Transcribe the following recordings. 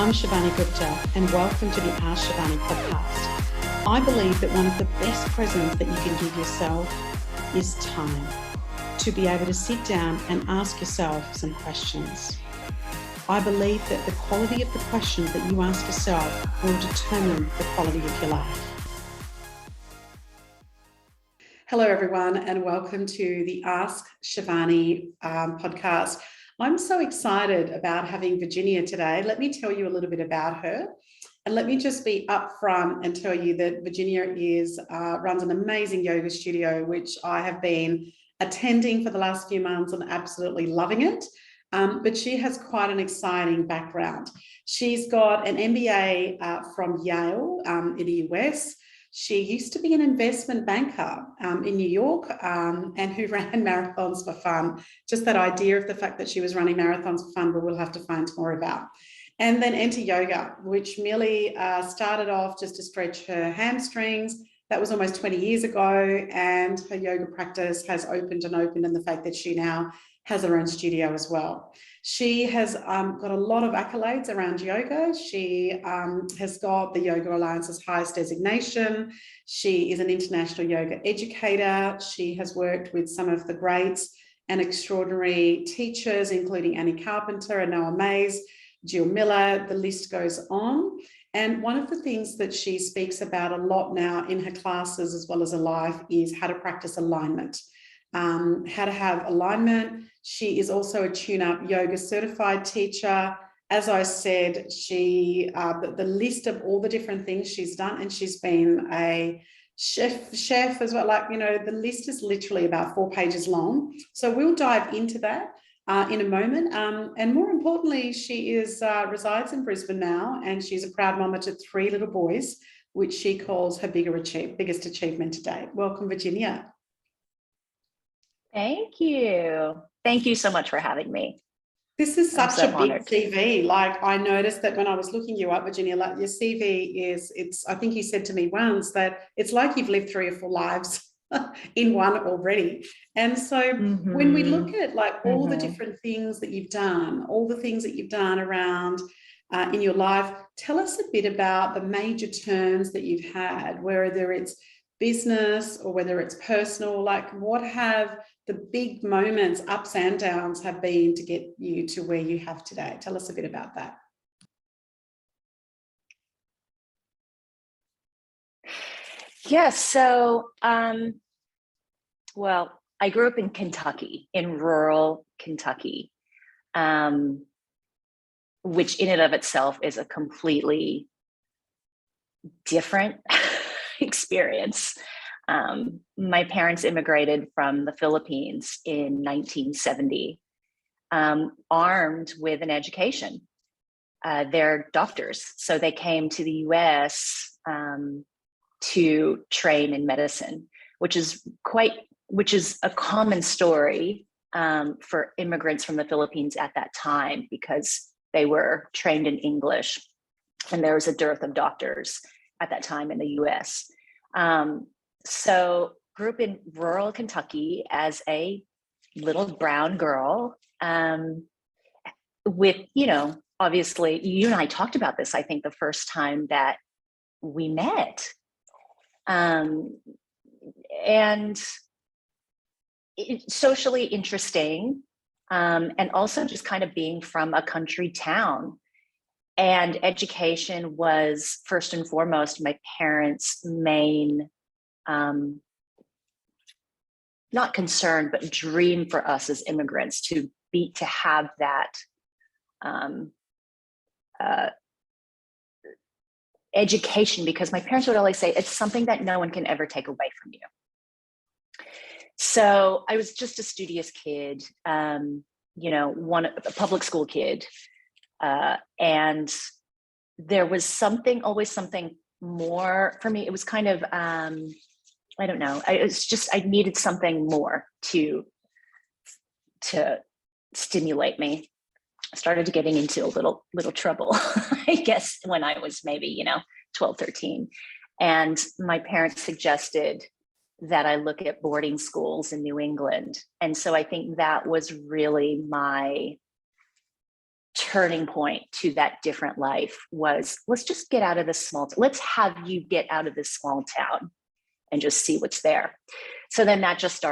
I'm Shivani Gupta, and welcome to the Ask Shivani podcast. I believe that one of the best presents that you can give yourself is time to be able to sit down and ask yourself some questions. I believe that the quality of the questions that you ask yourself will determine the quality of your life. Hello, everyone, and welcome to the Ask Shivani podcast. I'm so excited about having Virginia today. Let me tell you a little bit about her. And let me just be upfront and tell you that Virginia runs an amazing yoga studio, which I have been attending for the last few months and absolutely loving it. But she has quite an exciting background. She's got an MBA from Yale in the US. She used to be an investment banker in New York and who ran marathons for fun. Just that idea of the fact that she was running marathons for fun, but we'll have to find more about. And then enter yoga, which merely started off just to stretch her hamstrings. That was almost 20 years ago. And her yoga practice has opened and opened, and the fact that she now has her own studio as well. She has got a lot of accolades around yoga. She has got the Yoga Alliance's highest designation. She is an international yoga educator. She has worked with some of the greats and extraordinary teachers, including Annie Carpenter and Noah Mays, Jill Miller, the list goes on. And one of the things that she speaks about a lot now in her classes as well as her life is how to practice alignment. How to have alignment. She is also a tune-up yoga certified teacher. As I said, the list of all the different things she's done, and she's been a chef as well. The list is literally about 4 pages long. So we'll dive into that in a moment. And more importantly, she resides in Brisbane now, and she's a proud mama to 3 little boys, which she calls her biggest achievement to date. Welcome, Virginia. Thank you. Thank you so much for having me. This is such a big honored. CV. I noticed that when I was looking you up, Virginia, your CV I think you said to me once that it's like you've lived 3 or 4 lives in one already. And so when we look at all the different things that you've done, all the things that you've done around in your life, tell us a bit about the major turns that you've had, whether it's business or whether it's personal. What have the big moments, ups and downs, have been to get you to where you have today? Tell us a bit about that. Yes. So, well, I grew up in Kentucky, in rural Kentucky, which in and of itself is a completely different experience. My parents immigrated from the Philippines in 1970, armed with an education. They're doctors, so they came to the US to train in medicine, which is a common story for immigrants from the Philippines at that time, because they were trained in English and there was a dearth of doctors at that time in the US. So grew up in rural Kentucky as a little brown girl with, obviously you and I talked about this, I think the first time that we met. And it's socially interesting, and also just kind of being from a country town. And education was first and foremost my parents' main, not concern, but dream for us as immigrants to have that education, because my parents would always say it's something that no one can ever take away from you. So I was just a studious kid, a public school kid. And there was always something more for me. It was kind of, I don't know. I needed something more to stimulate me. I started getting into a little trouble, I guess, when I was maybe, 12, 13. And my parents suggested that I look at boarding schools in New England. And so I think that was really my turning point to that different life was, let's just get out of this let's have you get out of this small town and just see what's there. So then that just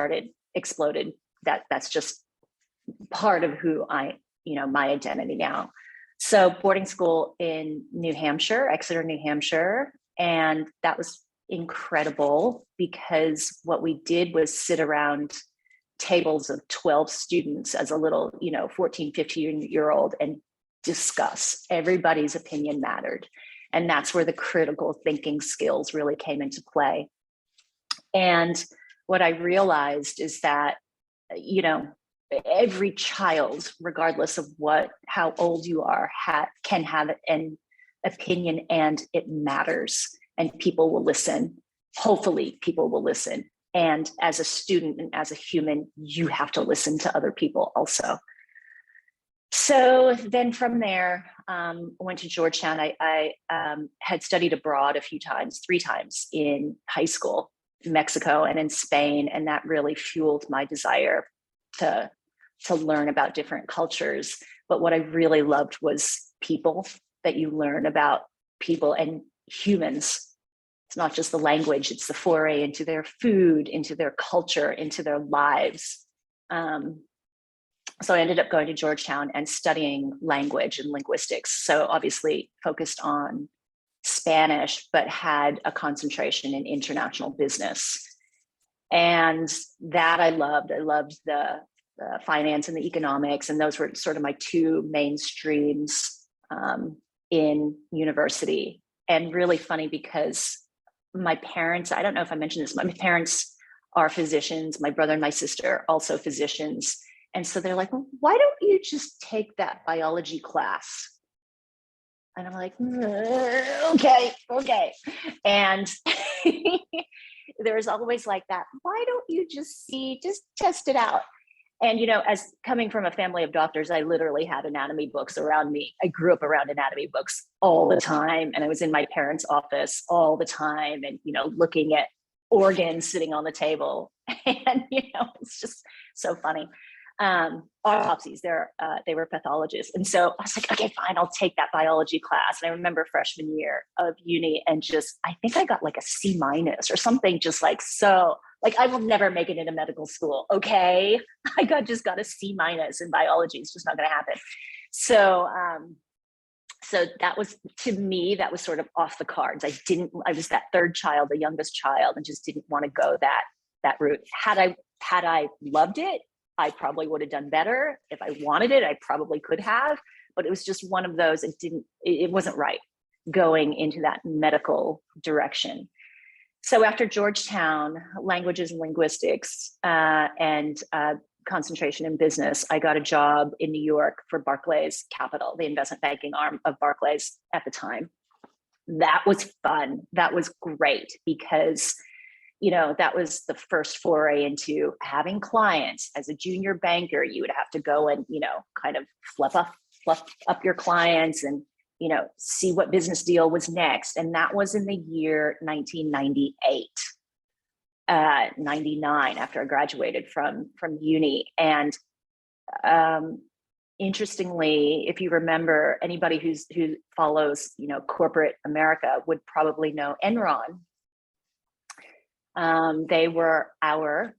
exploded. That's just part of who my identity now. So boarding school in New Hampshire, Exeter, New Hampshire. And that was incredible because what we did was sit around tables of 12 students as a little, 14, 15-year-old and discuss. Everybody's opinion mattered. And that's where the critical thinking skills really came into play. And what I realized is that, every child, regardless of how old you are, can have an opinion, and it matters, and people will listen. Hopefully people will listen. And as a student and as a human, you have to listen to other people also. So then from there, went to Georgetown. I had studied abroad 3 times in high school, in Mexico and in Spain. And that really fueled my desire to learn about different cultures. But what I really loved was people, that you learn about people and humans. It's not just the language, it's the foray into their food, into their culture, into their lives. So I ended up going to Georgetown and studying language and linguistics. So obviously focused on Spanish, but had a concentration in international business. And that I loved. I loved the finance and the economics, and those were sort of my 2 main streams in university. And really funny because my parents, I don't know if I mentioned this, my parents are physicians. My brother and my sister are also physicians. And so they're like, well, why don't you just take that biology class? And I'm like, okay. And there's always like that, why don't you just test it out? And, as coming from a family of doctors, I literally had anatomy books around me. I grew up around anatomy books all the time. And I was in my parents' office all the time and, looking at organs sitting on the table. And, it's just so funny. Autopsies, they were pathologists. And so I was like, okay, fine, I'll take that biology class. And I remember freshman year of uni and I think I got like a C- or something, just like, so like, I will never make it into medical school. Okay. I just got a C- in biology. It's just not going to happen. So, so that was, to me, that was sort of off the cards. I was that 3rd child, the youngest child, and just didn't want to go that route. Had I loved it, I probably would have done better. If I wanted it, I probably could have, but it was just one of those, it wasn't right going into that medical direction. So after Georgetown, languages and linguistics, and concentration in business, I got a job in New York for Barclays Capital, the investment banking arm of Barclays at the time. That was fun. That was great because that was the first foray into having clients. As a junior banker, you would have to go and, kind of fluff up your clients and, see what business deal was next. And that was in the year 1998, 99, after I graduated from uni. And interestingly, if you remember, anybody who follows, corporate America would probably know Enron. They were our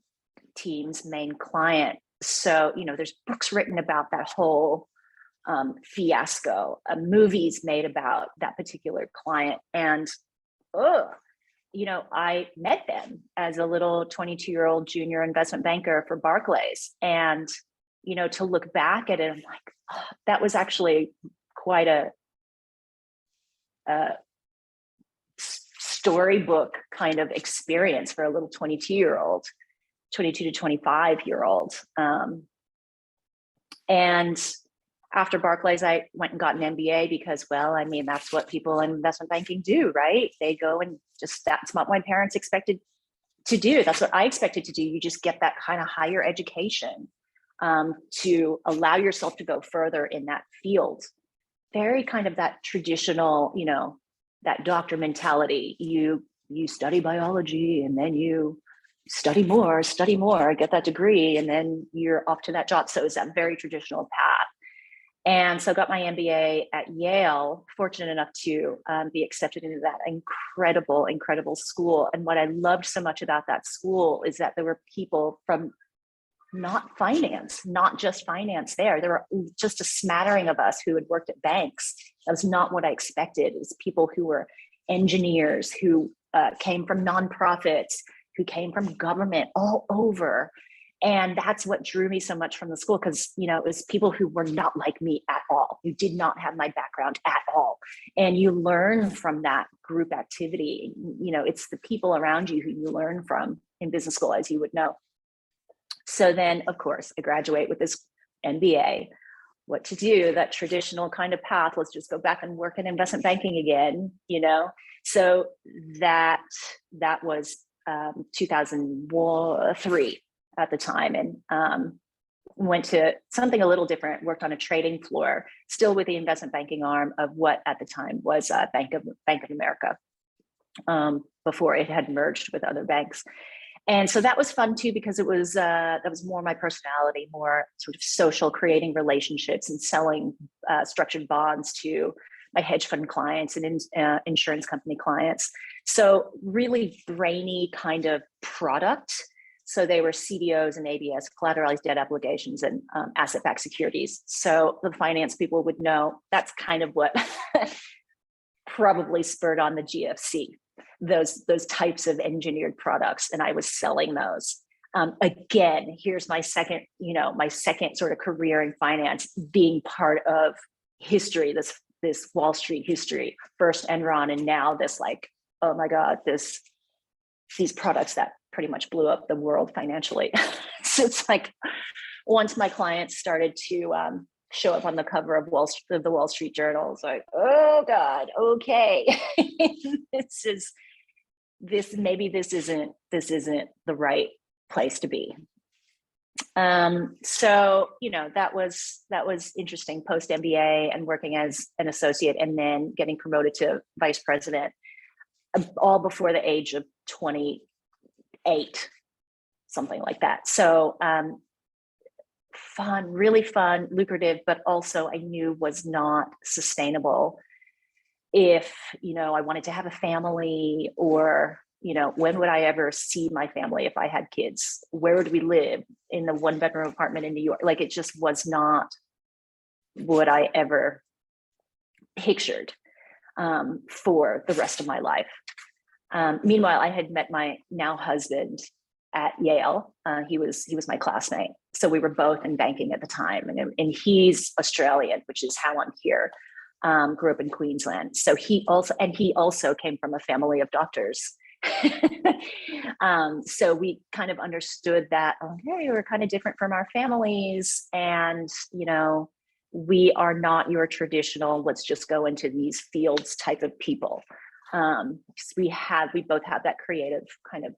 team's main client. So, there's books written about that whole fiasco, movies made about that particular client. And, I met them as a little 22-year-old junior investment banker for Barclays. And, to look back at it, I'm like, oh, that was actually quite a storybook kind of experience for a little 22 to 25-year-old. And after Barclays, I went and got an MBA because, that's what people in investment banking do, right? They go and that's what my parents expected to do. That's what I expected to do. You just get that kind of higher education to allow yourself to go further in that field. Very kind of that traditional, that doctor mentality. You study biology and then you study more, get that degree, and then you're off to that job. So it's that very traditional path. And so got my MBA at Yale, fortunate enough to be accepted into that incredible school. And what I loved so much about that school is that there were people from not finance, not just finance there. There were just a smattering of us who had worked at banks. That was not what I expected. It was people who were engineers, who came from nonprofits, who came from government all over. And that's what drew me so much from the school, because, you know, it was people who were not like me at all, who did not have my background at all. And you learn from that group activity. You know, it's the people around you who you learn from in business school, as you would know. So then, of course, I graduate with this MBA. What to do, that traditional kind of path, let's just go back and work in investment banking again, you know? So that was 2003 at the time, and went to something a little different, worked on a trading floor, still with the investment banking arm of what at the time was Bank of America, before it had merged with other banks. And so that was fun too, because it was that was more my personality, more sort of social, creating relationships and selling structured bonds to my hedge fund clients and insurance company clients. So really brainy kind of product. So they were CDOs and ABS, collateralized debt obligations, and asset-backed securities. So the finance people would know that's kind of what probably spurred on the GFC. Those types of engineered products, and I was selling those. Again, here's my second sort of career in finance, being part of history, this Wall Street history, first Enron, and now this, like, oh my God, these products that pretty much blew up the world financially. So it's like, once my clients started to show up on the cover of the Wall Street Journal, it's like, oh God, okay, maybe this isn't the right place to be. So, you know, that was interesting, post MBA and working as an associate, and then getting promoted to vice president, all before the age of 28, something like that. So fun, really fun, lucrative, but also I knew was not sustainable if, you know, I wanted to have a family, or, you know, when would I ever see my family if I had kids? Where would we live? In the 1-bedroom apartment in New York? Like, it just was not what I ever pictured for the rest of my life. Meanwhile, I had met my now husband at Yale. He was my classmate. So we were both in banking at the time, and he's Australian, which is how I'm here. Grew up in Queensland. So he also came from a family of doctors. So we kind of understood that, okay, we're kind of different from our families, and, you know, we are not your traditional, let's just go into these fields type of people. We both have that creative kind of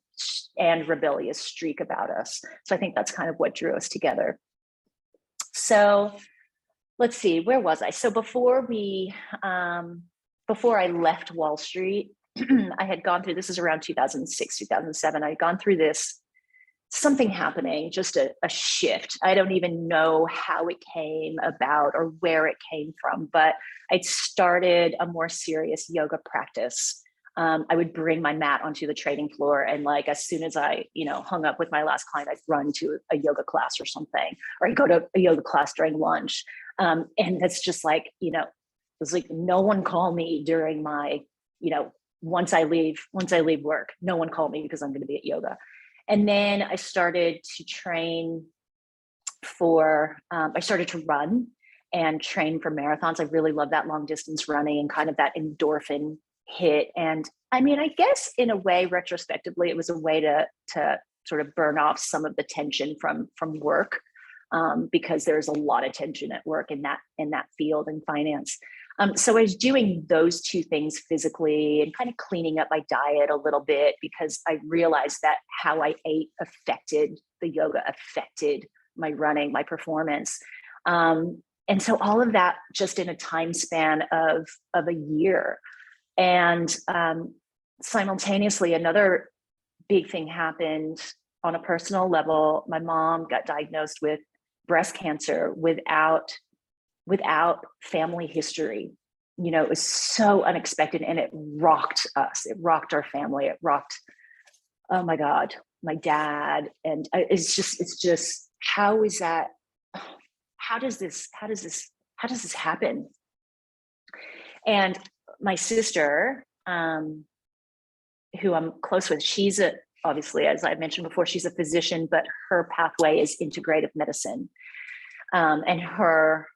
and rebellious streak about us. So I think that's kind of what drew us together. So let's see, where was I? So before I left Wall Street, I had gone through, this is around 2006, 2007. I had gone through something happening, just a shift. I don't even know how it came about or where it came from, but I'd started a more serious yoga practice. I would bring my mat onto the trading floor, and, like, as soon as I, you know, hung up with my last client, I'd run to a yoga class or something, or I'd go to a yoga class during lunch. And that's just like, you know, it was like, no one call me during my, you know, once I leave work, no one call me because I'm going to be at yoga. And then I started to train I started to run and train for marathons. I really love that long distance running and kind of that endorphin hit. And I mean, I guess in a way, retrospectively, it was a way to sort of burn off some of the tension from work, because there's a lot of tension at work in that field in finance. So I was doing those two things physically and kind of cleaning up my diet a little bit, because I realized that how I ate affected the yoga, affected my running, my performance. And so all of that just in a time span of a year. And simultaneously, another big thing happened on a personal level. My mom got diagnosed with breast cancer without without family history. It was so unexpected, and it rocked us. It rocked our family. It rocked, oh my God, my dad. And it's just, how is that? How does this happen? And my sister, who I'm close with, obviously, as I mentioned before, she's a physician, but her pathway is integrative medicine. And her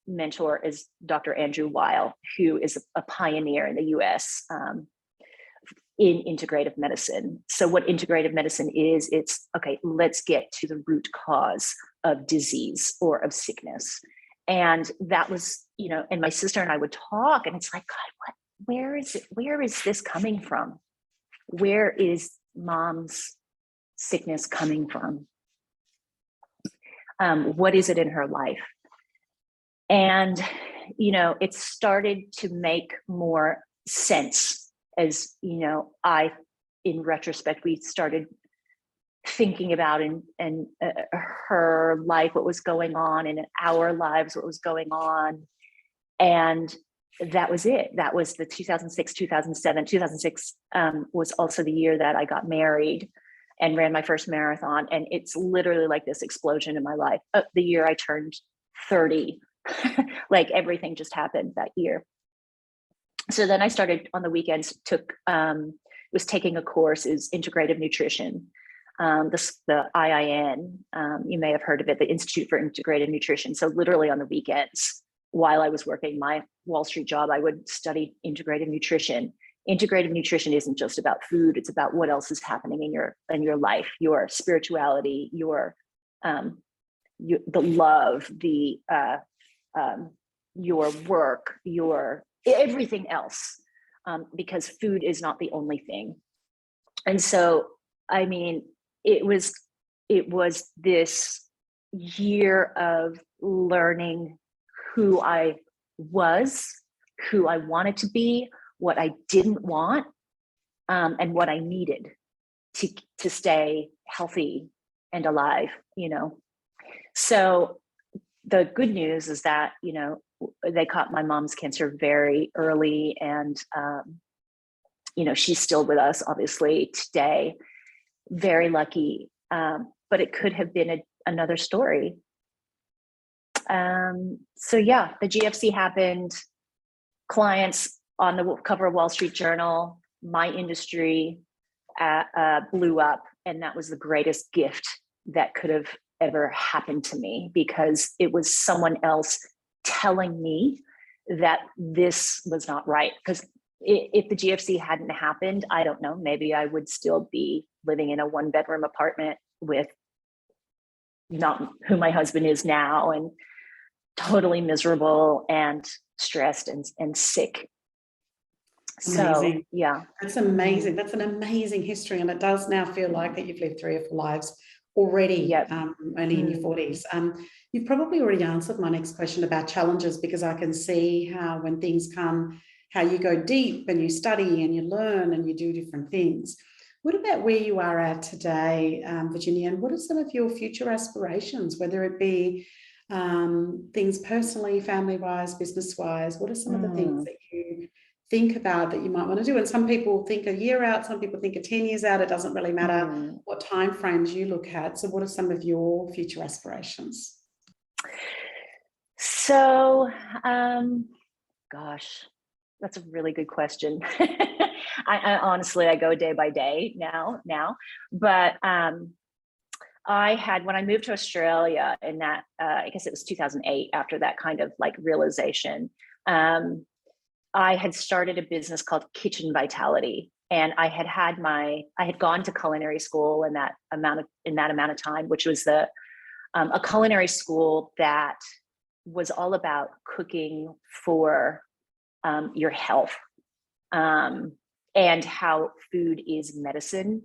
mentor is Dr. Andrew Weil, who is a pioneer in the US in integrative medicine. So what integrative medicine is, it's, okay, let's get to the root cause of disease or of sickness. And that was, and my sister and I would talk, and it's like, God, where is it? Where is this coming from? Where is mom's sickness coming from? What is it in her life? And, it started to make more sense as, in retrospect, we started thinking about and her life, what was going on, and in our lives, what was going on. And that was it. That was the 2006, 2007. 2006 was also the year that I got married and ran my first marathon. And it's literally like this explosion in my life. The year I turned 30, like everything just happened that year. So then I started on the weekends, was taking a course, is integrative nutrition. The IIN, you may have heard of it, the Institute for Integrative Nutrition. So literally on the weekends, while I was working my Wall Street job, I would study integrative nutrition. Integrative nutrition isn't just about food; it's about what else is happening in your life, your spirituality, the love, your work, your everything else, because food is not the only thing. And so, I mean, it was this year of learning who I was, who I wanted to be, what I didn't want, and what I needed to stay healthy and alive, So the good news is that, they caught my mom's cancer very early, and, she's still with us, obviously, today. Very lucky, but it could have been another story. So yeah, the GFC happened, clients on the cover of Wall Street Journal, my industry blew up, and that was the greatest gift that could have ever happened to me, because it was someone else telling me that this was not right. Because if the GFC hadn't happened, I don't know, maybe I would still be living in a 1-bedroom apartment with not who my husband is now, and totally miserable and stressed and sick. Amazing. So, yeah. That's amazing. That's an amazing history. And it does now feel like that you've lived 3 or 4 lives already, Yep. only in your 40s. You've probably already answered my next question about challenges, because I can see how when things come, how you go deep and you study and you learn and you do different things. What about where you are at today, Virginia? And what are some of your future aspirations, whether it be things personally, family-wise, business-wise? What are some of the things that you think about that you might want to do? And some people think a year out, some people think 10 years out. It doesn't really matter what time frames you look at. So what are some of your future aspirations? So, gosh, that's a really good question. I honestly, I go day by day now, but I had, when I moved to Australia in that, I guess it was 2008, after that kind of like realization, I had started a business called Kitchen Vitality. And I had gone to culinary school in that amount of time, which was a culinary school that was all about cooking for your health, and how food is medicine.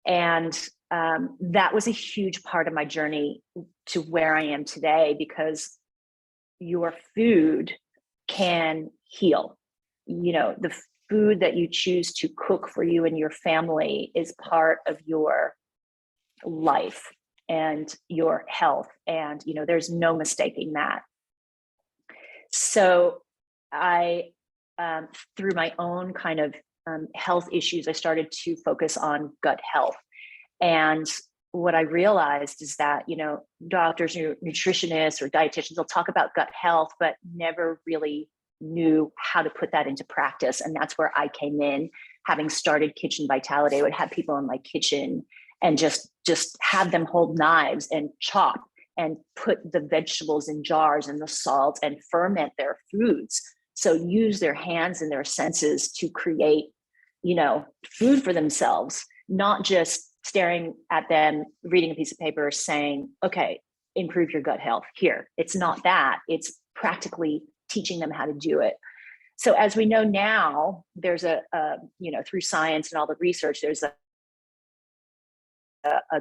And that was a huge part of my journey to where I am today, because your food can heal. The food that you choose to cook for you and your family is part of your life and your health. And, there's no mistaking that. So I, through my own kind of health issues, I started to focus on gut health. And what I realized is that, doctors, nutritionists or dietitians will talk about gut health, but never really knew how to put that into practice. And that's where I came in, having started Kitchen Vitality. I would have people in my kitchen and just have them hold knives and chop and put the vegetables in jars and the salt and ferment their foods. So use their hands and their senses to create, food for themselves, not just staring at them, reading a piece of paper saying, okay, improve your gut health here. It's not that, it's practically teaching them how to do it. So as we know now, there's through science and all the research, there's a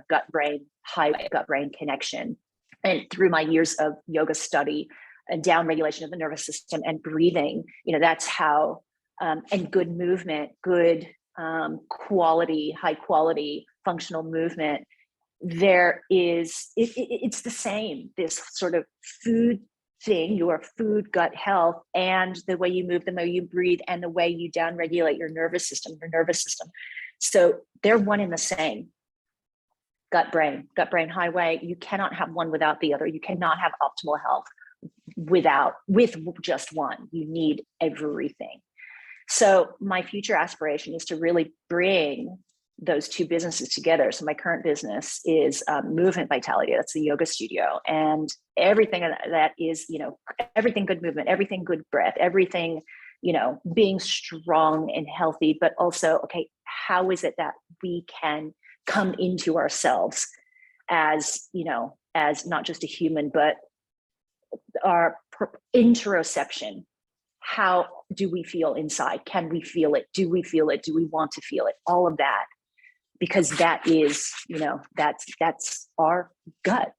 gut-brain, high gut-brain connection. And through my years of yoga study and down regulation of the nervous system and breathing, that's how, and good movement, good quality, high quality functional movement, it's the same, this sort of food thing, your food, gut health, and the way you move, the way you breathe, and the way you down regulate your nervous system. So they're one and the same. Gut brain highway. You cannot have one without the other. You cannot have optimal health with just one. You need everything. So my future aspiration is to really bring those two businesses together. So my current business is Movement Vitality. That's the yoga studio, and everything that is, everything good movement, everything good breath, everything, being strong and healthy, but also, okay, how is it that we can come into ourselves as, as not just a human, but our interoception. How do we feel inside? Can we feel it? Do we feel it? Do we want to feel it? All of that, because that is, that's our gut.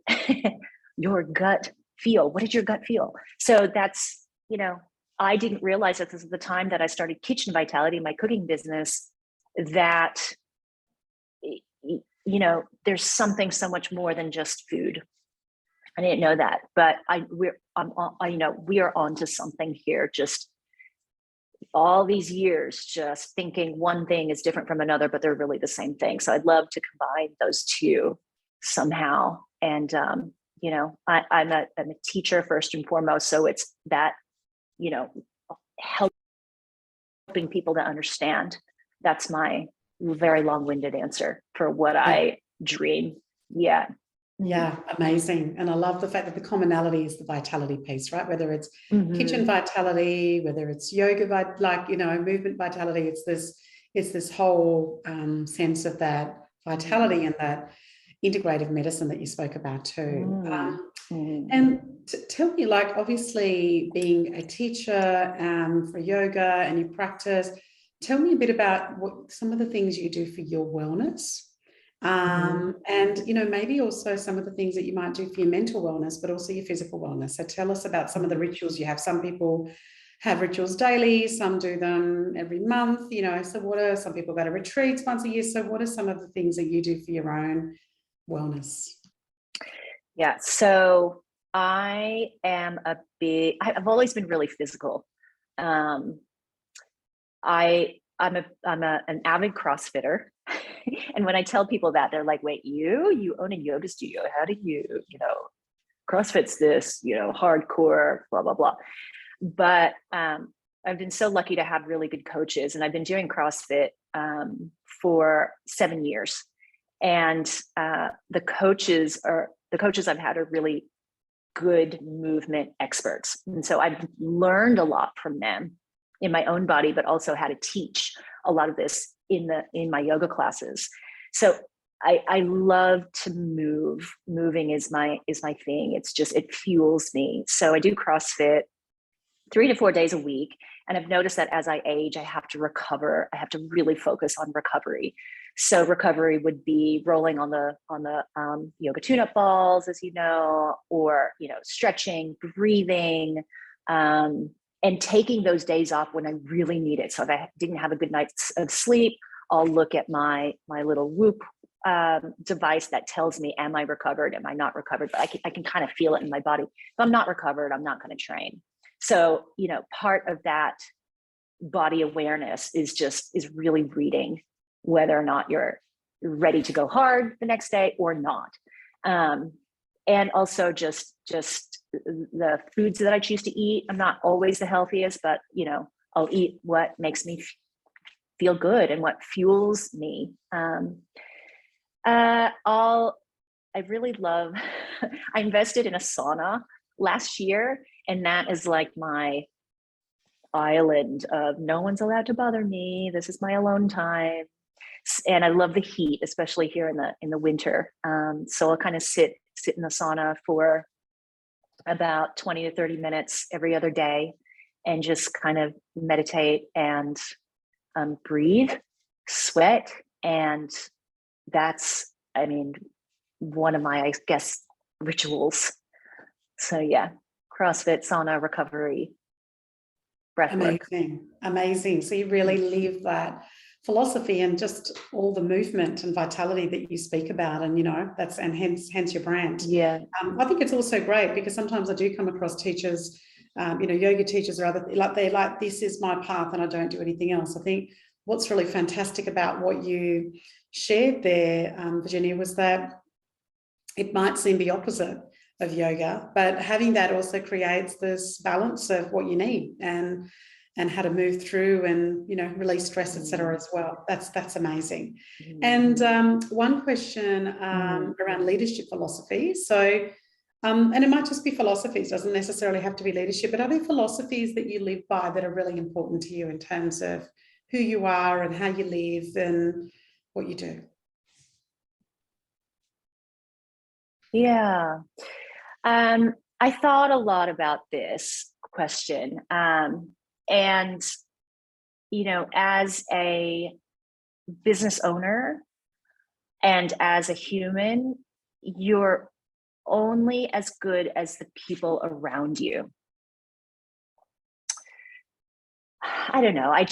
Your gut feel. What did your gut feel? So that's, I didn't realize that this is the time that I started Kitchen Vitality, my cooking business, that, there's something so much more than just food. I didn't know that, but we are onto something here. Just all these years, just thinking one thing is different from another, but they're really the same thing. So I'd love to combine those two somehow. And I'm a teacher first and foremost, so it's that, helping people to understand. That's my very long-winded answer for what I dream. Yeah. Yeah, amazing. And I love the fact that the commonality is the vitality piece, right? Whether it's kitchen vitality, whether it's yoga, movement vitality, it's this whole sense of that vitality and that integrative medicine that you spoke about too. And tell me, obviously being a teacher for yoga and you practice, tell me a bit about what some of the things you do for your wellness. And maybe also some of the things that you might do for your mental wellness, but also your physical wellness. So tell us about some of the rituals you have. Some people have rituals daily, some do them every month, so what are some people go to retreats once a year? So what are some of the things that you do for your own wellness? Yeah, so I've always been really physical. I'm an avid CrossFitter. And when I tell people that, they're like, wait, you own a yoga studio. How do you, CrossFit's this, hardcore, blah, blah, blah. But I've been so lucky to have really good coaches, and I've been doing CrossFit for 7 years. And the coaches I've had are really good movement experts. And so I've learned a lot from them in my own body, but also how to teach a lot of this in my yoga classes. So I love to move. Moving is my thing. It fuels me. So I do CrossFit 3 to 4 days a week. And I've noticed that as I age, I have to recover. I have to really focus on recovery. So recovery would be rolling on the yoga tune-up balls, as you know, or, stretching, breathing, and taking those days off when I really need it. So if I didn't have a good night of sleep, I'll look at my little Whoop device that tells me, am I recovered? Am I not recovered? But I can kind of feel it in my body. If I'm not recovered, I'm not going to train. So, part of that body awareness is really reading whether or not you're ready to go hard the next day or not. And also just the foods that I choose to eat. I'm not always the healthiest, but I'll eat what makes me feel good and what fuels me. I really love, I invested in a sauna last year, and that is like my island of no one's allowed to bother me. This is my alone time. And I love the heat, especially here in the winter. So I'll kind of sit in the sauna for about 20 to 30 minutes every other day and just kind of meditate and breathe, sweat. And that's, one of my, I guess, rituals. So yeah, CrossFit, sauna, recovery, breath work. Amazing. So you really live that philosophy and just all the movement and vitality that you speak about, and hence your brand. Yeah. I think it's also great because sometimes I do come across teachers, yoga teachers or other, they're like, this is my path and I don't do anything else. I think what's really fantastic about what you shared there, Virginia, was that it might seem the opposite of yoga, but having that also creates this balance of what you need and how to move through and release stress, etc. as well. That's amazing. And one question around leadership philosophy. So and it might just be philosophies, doesn't necessarily have to be leadership, but are there philosophies that you live by that are really important to you in terms of who you are and how you live and what you do? Yeah. I thought a lot about this question. And, as a business owner and as a human, you're only as good as the people around you. I don't know. I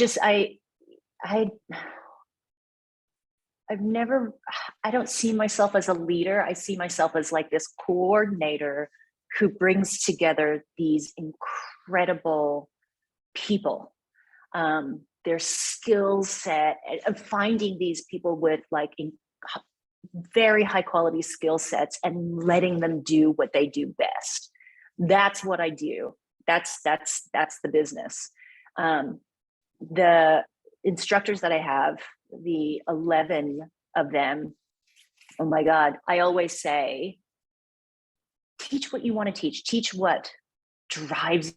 don't see myself as a leader. I see myself as like this coordinator who brings together these incredible people. Their skill set, of finding these people with like very high quality skill sets and letting them do what they do best. That's what I do. That's the business. The instructors that I have, the 11 of them, oh my God, I always say, teach what you want to teach what drives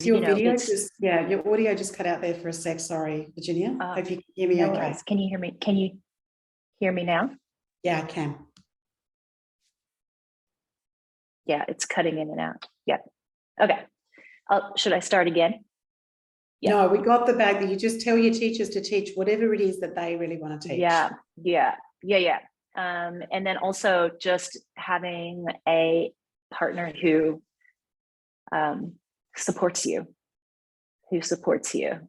your video your audio just cut out there for a sec. Sorry, Virginia. Hope you can hear me okay. Worries. Can you hear me? Can you hear me now? Yeah, I can. Yeah, it's cutting in and out. Yeah. Okay. Should I start again? Yeah. No, we got the bag that you just tell your teachers to teach whatever it is that they really want to teach. Yeah. And then also just having a partner who supports you.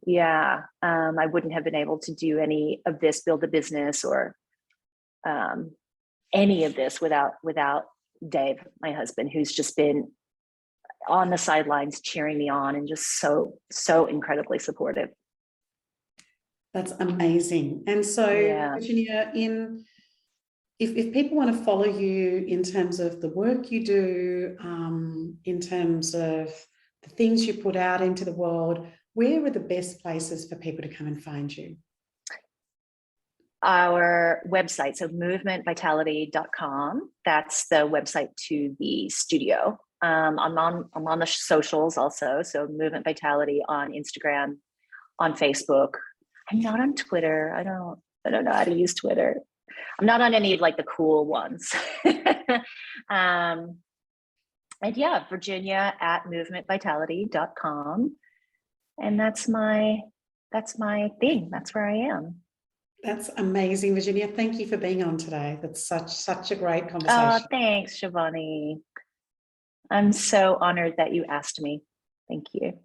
Yeah. I wouldn't have been able to do any of this, build a business or any of this without Dave, my husband, who's just been on the sidelines cheering me on and just so incredibly supportive. That's amazing. And so, Virginia, if people want to follow you in terms of the work you do, in terms of the things you put out into the world, where are the best places for people to come and find you? Our website, so movementvitality.com. That's the website to the studio. I'm on the socials also. So Movement Vitality on Instagram, on Facebook. I'm not on Twitter. I don't know how to use Twitter. I'm not on any of like the cool ones. And yeah, Virginia at movementvitality.com. And that's my thing. That's where I am. That's amazing, Virginia. Thank you for being on today. That's such a great conversation. Oh, thanks, Shivani. I'm so honored that you asked me. Thank you.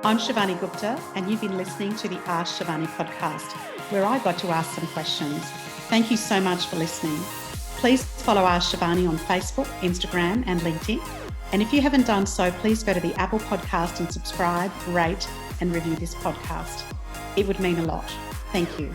I'm Shivani Gupta, and you've been listening to the Ask Shivani podcast, where I got to ask some questions. Thank you so much for listening. Please follow Ask Shivani on Facebook, Instagram, and LinkedIn. And if you haven't done so, please go to the Apple podcast and subscribe, rate, and review this podcast. It would mean a lot. Thank you.